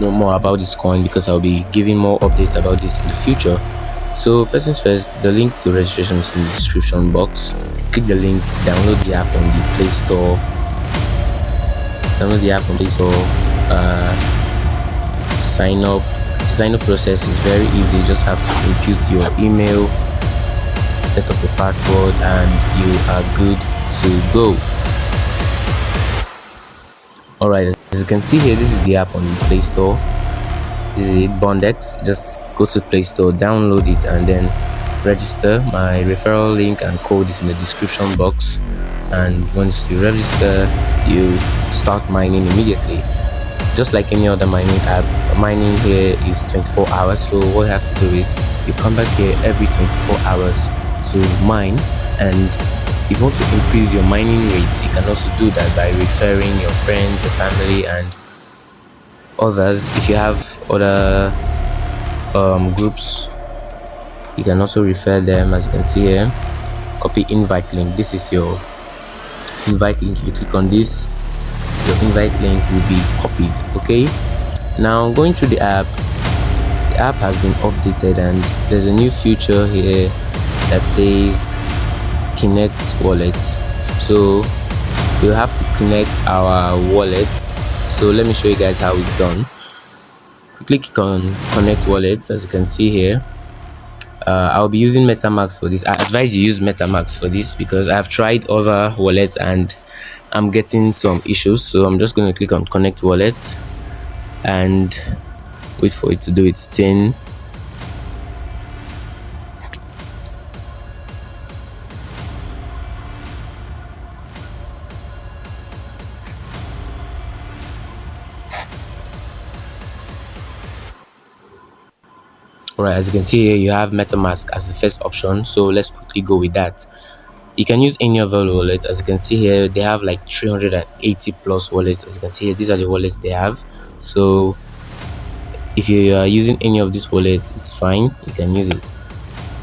know more about this coin because I'll be giving more updates about this in the future. So first things first, the link to registration is in the description box. Click the link, download the app on the Play Store. Download the app on Play Store. Sign up. The sign up process is very easy. You just have to input your email, set up a password, and you are good to go. Alright, as you can see here, this is the app on the Play Store. This is it, Bondex. Just go to Play Store, download it, and then register. My referral link and code is in the description box. And once you register, you start mining immediately. Just like any other mining app, mining here is 24 hours. So what you have to do is you come back here every 24 hours to mine. And if you want to increase your mining rates, you can also do that by referring your friends, your family, and others. If you have other groups, you can also refer them. As you can see here, copy invite link. This is your invite link. If you click on this, your invite link will be copied. Okay, now going through the app has been updated, and there's a new feature here that says connect wallet. So we have to connect our wallet. So let me show you guys how it's done. You click on connect wallet. As you can see here, I'll be using MetaMask for this. I advise you use MetaMask for this because I've tried other wallets and I'm getting some issues. So I'm just going to click on connect wallet and wait for it to do its thing. Alright, as you can see here, you have MetaMask as the first option, so let's quickly go with that. You can use any other wallet. As you can see here, they have like 380 plus wallets. As you can see here, these are the wallets they have. So if you are using any of these wallets, it's fine, you can use it.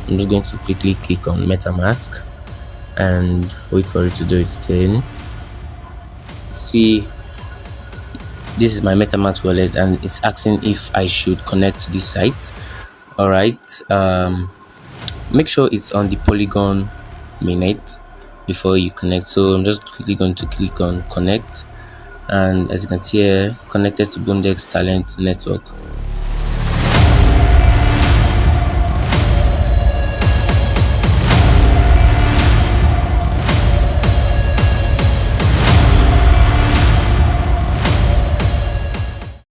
I'm just going to quickly click on MetaMask and wait for it to do its thing. See, this is my MetaMask wallet and it's asking if I should connect to this site. Alright, make sure it's on the Polygon mainnet before you connect. So I'm just quickly going to click on connect, and as you can see here, connected to Bondex talent network.